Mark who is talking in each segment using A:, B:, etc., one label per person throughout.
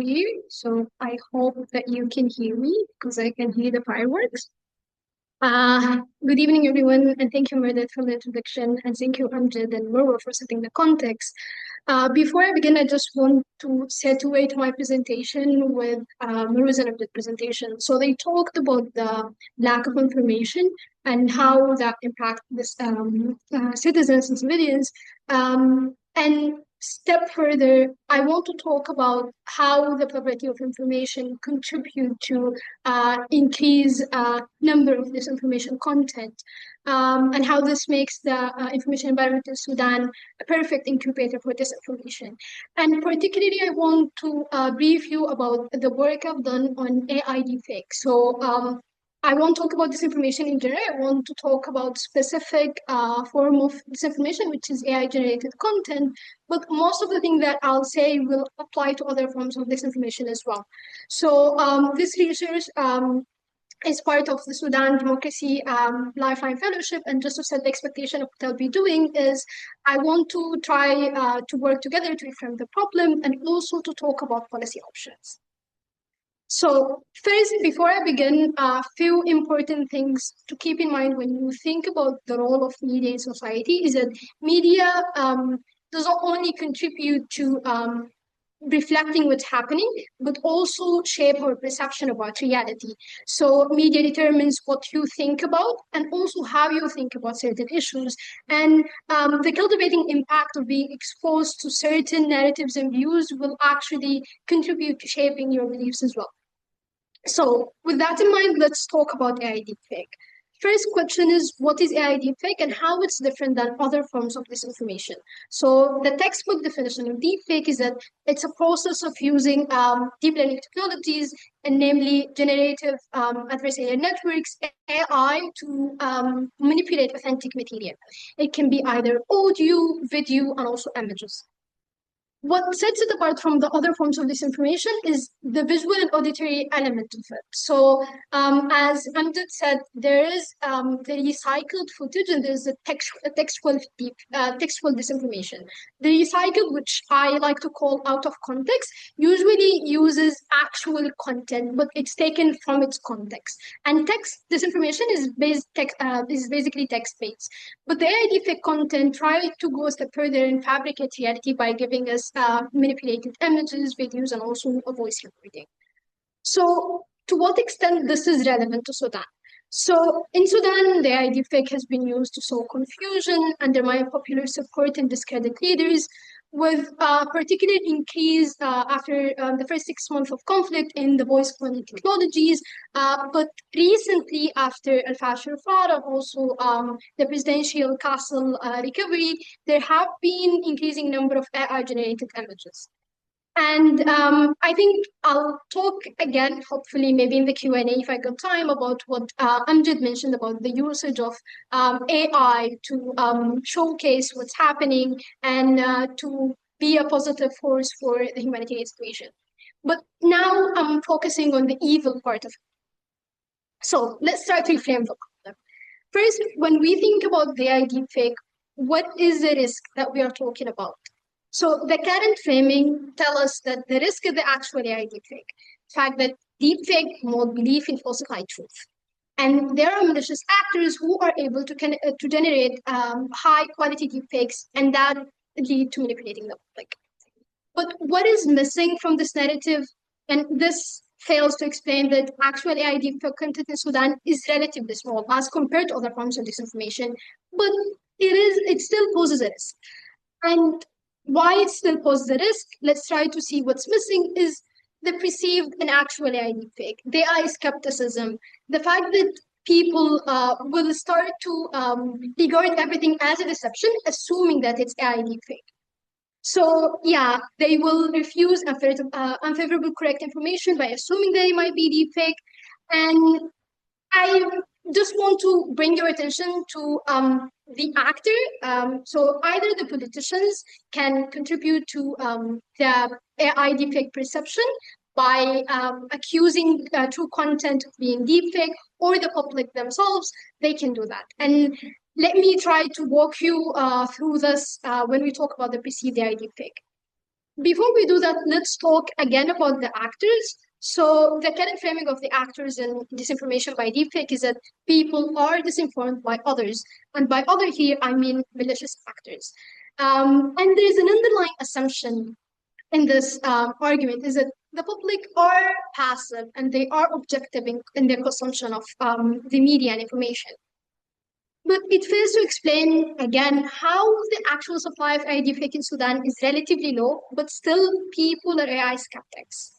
A: You. So I hope that you can hear me because I can hear the fireworks. Good evening, everyone, and thank you, Meredith, for the introduction, and thank you, Amjad and Marwa, for setting the context. Before I begin, I just want to situate my presentation with Marwa's and Amjad's presentation. So they talked about the lack of information and how that impacts this citizens and civilians. And step further, I want to talk about how the poverty of information contribute to increase number of disinformation content, and how this makes the information environment in Sudan a perfect incubator for disinformation. And particularly, I want to brief you about the work I've done on AI deepfake. So I won't talk about disinformation in general. I want to talk about specific form of disinformation, which is AI-generated content. But most of the things that I'll say will apply to other forms of disinformation as well. So this research is part of the Sudan Democracy Lifeline Fellowship. And just to set the expectation of what I'll be doing is I want to try to work together to reframe the problem and also to talk about policy options. So first, before I begin, a few important things to keep in mind when you think about the role of media in society is that media does not only contribute to reflecting what's happening, but also shape our perception about reality. So media determines what you think about and also how you think about certain issues. And the cultivating impact of being exposed to certain narratives and views will actually contribute to shaping your beliefs as well. So with that in mind, let's talk about AI deepfake. First question is, what is AI deepfake and how it's different than other forms of disinformation? So the textbook definition of deepfake is that it's a process of using deep learning technologies, and namely generative adversarial networks, AI, to manipulate authentic material. It can be either audio, video, and also images. What sets it apart from the other forms of disinformation is the visual and auditory element of it. So, as Amjad said, there is the recycled footage and there's a textual disinformation. The recycled, which I like to call out of context, usually uses actual content, but it's taken from its context. And text disinformation is basically text-based. But the AI deepfake content tries to go a step further and fabricate reality by giving us manipulated images, videos, and also a voice recording. So to what extent this is relevant to Sudan? So in Sudan, the AI deepfake has been used to sow confusion, undermine popular support, and discredit leaders, with a particular increase after the first 6 months of conflict in the voice cloning technologies. But recently, after Al-Fashir Far and also the presidential castle recovery, there have been increasing number of AI-generated images. And I think I'll talk again, hopefully, maybe in the Q&A if I got time, about what Amjad mentioned about the usage of AI to showcase what's happening and to be a positive force for the humanitarian situation. But now I'm focusing on the evil part of it. So let's start to reframe the problem. First, when we think about the AI deepfake, what is the risk that we are talking about? So the current framing tells us that the risk is the actual AI deepfake. The fact that deepfake promote belief in falsified truth. And there are malicious actors who are able to generate high quality deepfakes, and that lead to manipulating the public. But what is missing from this narrative, and this fails to explain that actual AI deepfake content in Sudan is relatively small as compared to other forms of disinformation, but it still poses a risk. And why it still poses a risk, let's try to see what's missing, is the perceived and actual AI deepfake, the AI skepticism, the fact that people will start to regard everything as a deception, assuming that it's AI deepfake. So yeah, they will refuse unfavorable correct information by assuming they might be deepfake. And I just want to bring your attention to the actor. So either the politicians can contribute to the AI deepfake perception by accusing true content of being deepfake, or the public themselves, they can do that. And let me try to walk you through this when we talk about the perceived AI deepfake. Before we do that, let's talk again about the actors. So the current framing of the actors in disinformation by deepfake is that people are disinformed by others. And by other here, I mean malicious actors. And there's an underlying assumption in this argument is that the public are passive and they are objective in their consumption of the media and information. But it fails to explain again how the actual supply of AI deepfake in Sudan is relatively low, but still people are AI skeptics.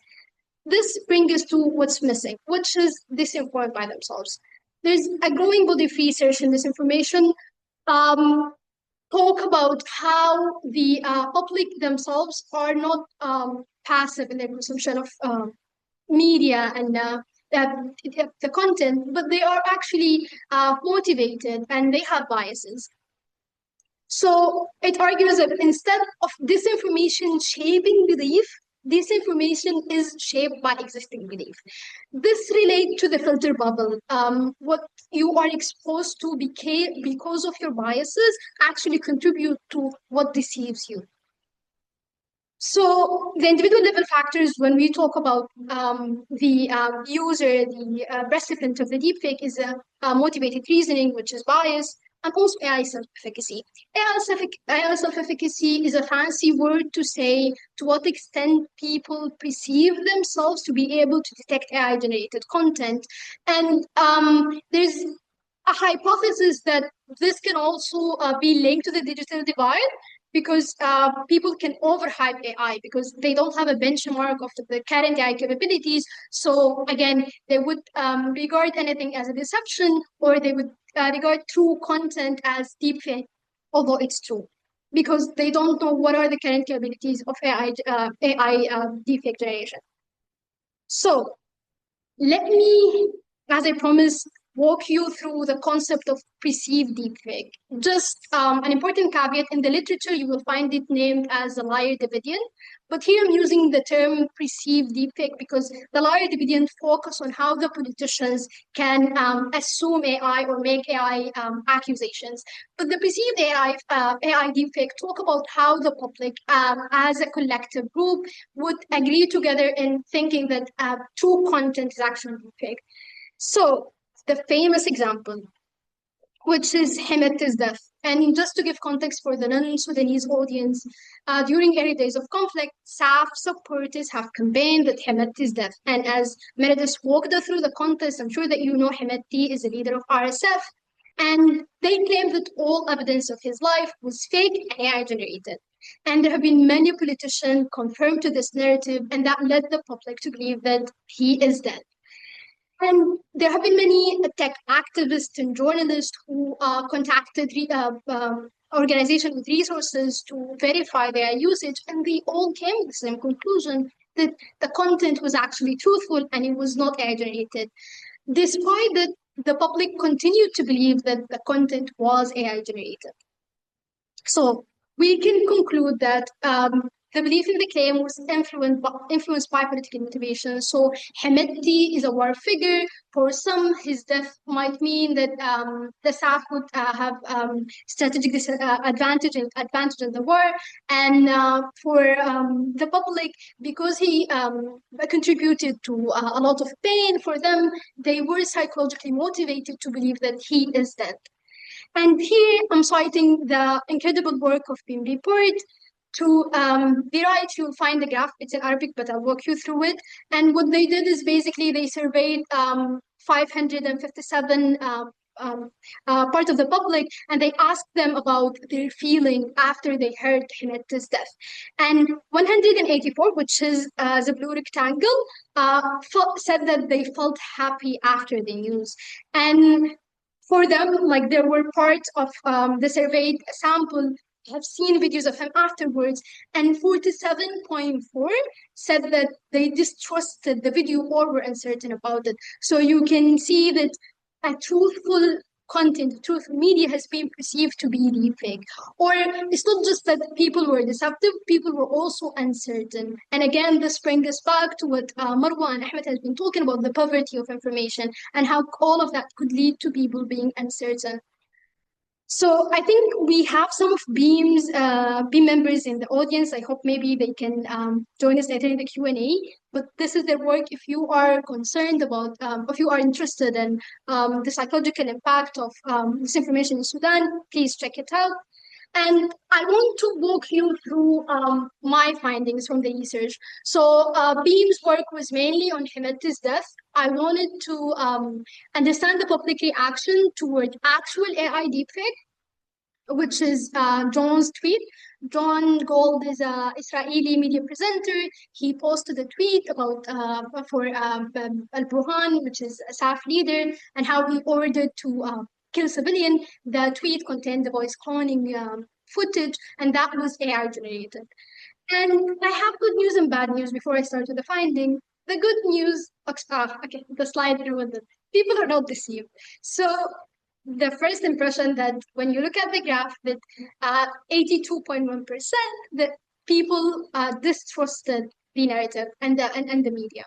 A: This brings us to what's missing, which is disinformed by themselves. There's a growing body of research in disinformation um, talk about how the public themselves are not passive in their consumption of media and the content, but they are actually motivated and they have biases. So it argues that instead of disinformation shaping belief, disinformation is shaped by existing belief. This relates to the filter bubble. What you are exposed to because of your biases actually contribute to what deceives you. So the individual level factors, when we talk about the user, the recipient of the deepfake, is motivated reasoning, which is bias, and also AI self-efficacy. AI self-efficacy is a fancy word to say to what extent people perceive themselves to be able to detect AI-generated content. And there's a hypothesis that this can also be linked to the digital divide because people can overhype AI because they don't have a benchmark of the current AI capabilities. So again, they would regard anything as a deception, or they would regard true content as deepfake, although it's true, because they don't know what are the current capabilities of AI deepfake generation. So let me, as I promised, walk you through the concept of perceived deepfake. Just an important caveat, in the literature, you will find it named as the liar division. But here I'm using the term perceived deepfake because the liar division focus on how the politicians can assume AI or make AI accusations. But the perceived AI deepfake talk about how the public, as a collective group, would agree together in thinking that true content is actually deepfake. So the famous example, which is Hemeti's death. And just to give context for the non-Sudanese audience, during early days of conflict, SAF supporters have campaigned that Hemeti's death. And as Meredith walked through the context, I'm sure that you know Hemeti is the leader of RSF. And they claimed that all evidence of his life was fake and AI generated. And there have been many politicians confirmed to this narrative, and that led the public to believe that he is dead. And there have been many tech activists and journalists who contacted organizations with resources to verify their usage, and they all came to the same conclusion that the content was actually truthful and it was not AI generated, despite that the public continued to believe that the content was AI generated. So we can conclude that the belief in the claim was influenced by political motivation. So Hemeti is a war figure. For some, his death might mean that the South would have strategic advantage in the war. And for the public, because he contributed to a lot of pain for them, they were psychologically motivated to believe that he is dead. And here I'm citing the incredible work of Pim Report. To the right, you'll find the graph. It's in Arabic, but I'll walk you through it. And what they did is basically they surveyed 557 part of the public, and they asked them about their feeling after they heard Hinata's death. And 184, which is the blue rectangle, said that they felt happy after the news. And for them, like there were parts of the surveyed sample have seen videos of him afterwards, and 47.4 said that they distrusted the video or were uncertain about it. So you can see that a truthful content, truthful media has been perceived to be deepfake. Or it's not just that people were deceptive, people were also uncertain. And again, this brings us back to what Marwa and Ahmed has been talking about, the poverty of information and how all of that could lead to people being uncertain. So I think we have some of Beam members in the audience. I hope maybe they can join us later in the Q&A. But this is their work. If you are concerned about, if you are interested in the psychological impact of disinformation in Sudan, please check it out. And I want to walk you through my findings from the research. So Beam's work was mainly on Himeti's death. I wanted to understand the public reaction toward actual AI deepfake, which is John's tweet. John Gold is a Israeli media presenter. He posted a tweet about for Al Burhan, which is a SAF leader, and how he ordered to kill civilian. The tweet contained the voice cloning footage, and that was AI generated. And I have good news and bad news before I start with the finding. The good news, okay, the slide ruined it. People are not deceived. So the first impression that when you look at the graph that 82.1% that people distrusted the narrative and the media.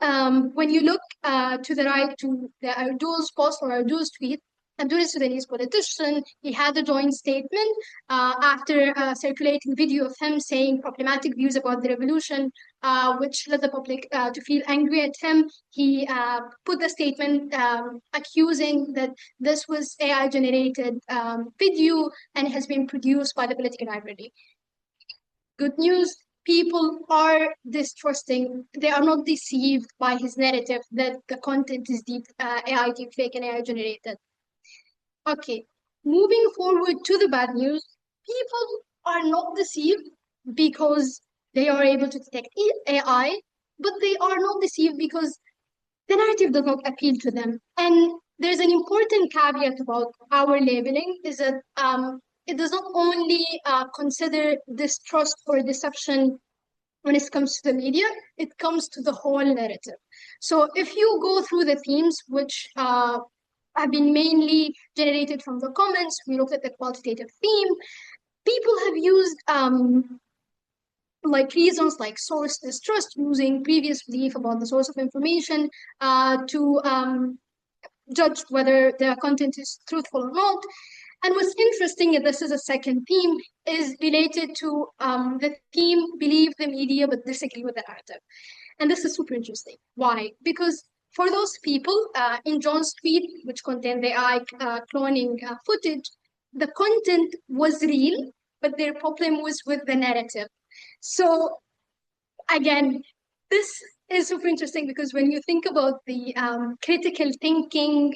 A: When you look to the right to the Ardou's post or Ardou's tweet, Ardour is a Sudanese politician. He had a joint statement after circulating video of him saying problematic views about the revolution, which led the public to feel angry at him. He put the statement accusing that this was AI-generated video and has been produced by the political library. Good news, people are distrusting, they are not deceived by his narrative that the content is AI deepfake and AI generated. Okay, moving forward to the bad news, people are not deceived because they are able to detect AI, but they are not deceived because the narrative does not appeal to them. And there's an important caveat about our labeling is that it does not only consider distrust or deception when it comes to the media, it comes to the whole narrative. So if you go through the themes, which have been mainly generated from the comments, we looked at the qualitative theme, people have used like reasons like source distrust, using previous belief about the source of information to judge whether the content is truthful or not. And what's interesting, and this is a second theme, is related to the theme believe the media but disagree with the narrative. And this is super interesting. Why? Because for those people, in John's tweet, which contained the AI cloning footage, the content was real, but their problem was with the narrative. So again, this is super interesting because when you think about the critical thinking,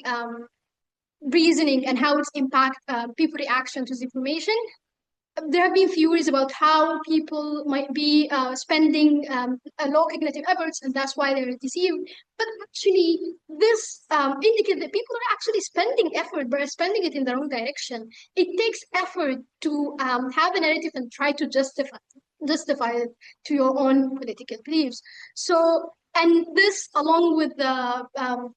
A: reasoning, and how it's impact people reaction to this information, there have been theories about how people might be spending a low cognitive efforts, and that's why they're deceived. But actually, this indicates that people are actually spending effort, but are spending it in the wrong direction. It takes effort to have a narrative and try to justify it to your own political beliefs. So, and this, along with the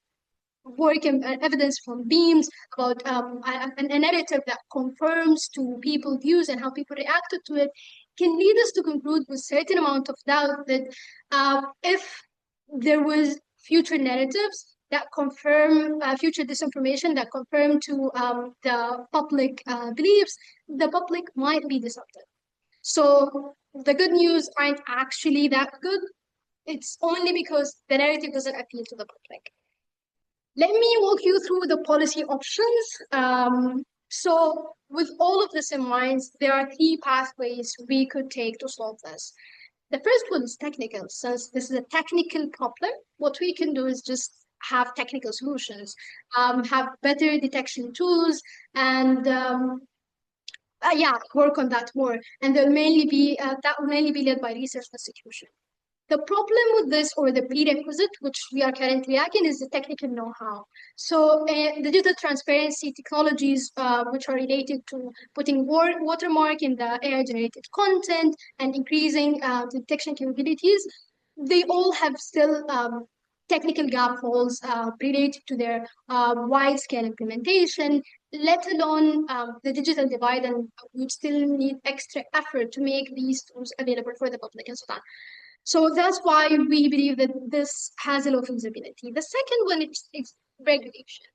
A: work and evidence from Beams about a narrative that confirms to people's views and how people reacted to it, can lead us to conclude with certain amount of doubt that if there was future narratives that confirm future disinformation that confirm to the public beliefs, the public might be deceptive. So the good news aren't actually that good. It's only because the narrative doesn't appeal to the public. Let me walk you through the policy options. So with all of this in mind, there are three pathways we could take to solve this. The first one is technical. Since this is a technical problem, what we can do is just have technical solutions, have better detection tools, and work on that more. And they'll mainly be that will mainly be led by research institutions. The problem with this, or the prerequisite, which we are currently lacking, is the technical know-how. So the digital transparency technologies, which are related to putting watermark in the AI-generated content and increasing detection capabilities, they all have still technical gap holes related to their wide-scale implementation, let alone the digital divide, and we still need extra effort to make these tools available for the public and so on. So that's why we believe that this has a low feasibility. The second one is regulation.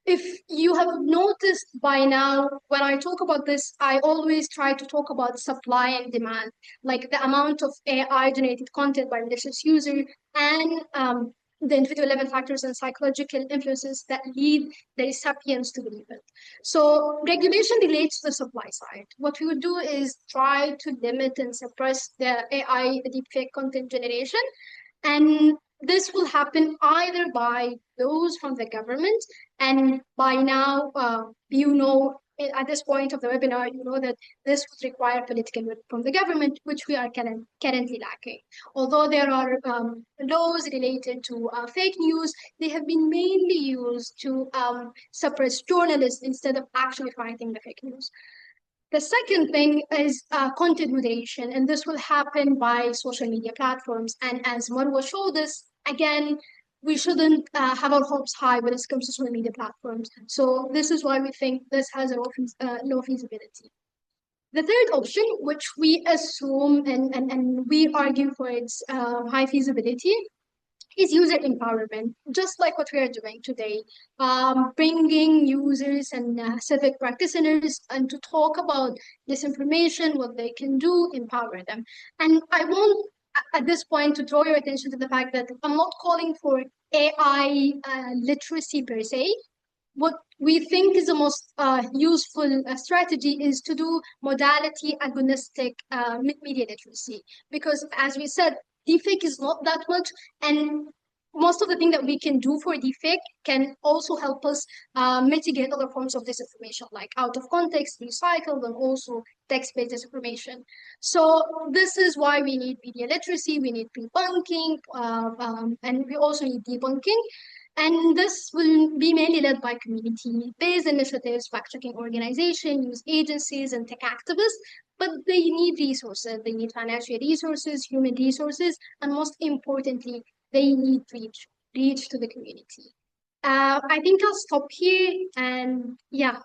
A: If you have noticed by now, when I talk about this, I always try to talk about supply and demand, like the amount of AI generated content by malicious user and the individual level factors and psychological influences that lead the recipients to believe it. So regulation relates to the supply side. What we would do is try to limit and suppress the AI deepfake content generation, and this will happen either by those from the government, and by now, at this point of the webinar, you know that this would require political will from the government, which we are currently lacking. Although there are laws related to fake news, they have been mainly used to suppress journalists instead of actually fighting the fake news. The second thing is content moderation, and this will happen by social media platforms. And as Marwa showed us, again, we shouldn't have our hopes high when it comes to social media platforms. So this is why we think this has a low feasibility. The third option, which we assume and we argue for its high feasibility, is user empowerment, just like what we are doing today, bringing users and civic practitioners and to talk about disinformation, what they can do, empower them. And I want at this point to draw your attention to the fact that I'm not calling for AI literacy per se. What we think is the most useful strategy is to do modality agnostic media literacy, because as we said, deepfake is not that much, and most of the thing that we can do for deepfake can also help us mitigate other forms of disinformation, like out of context, recycled, and also text-based disinformation. So this is why we need media literacy, we need debunking, and we also need debunking. And this will be mainly led by community-based initiatives, fact-checking organizations, news agencies, and tech activists. But they need resources. They need financial resources, human resources, and most importantly, they need reach to the community. I think I'll stop here, and yeah,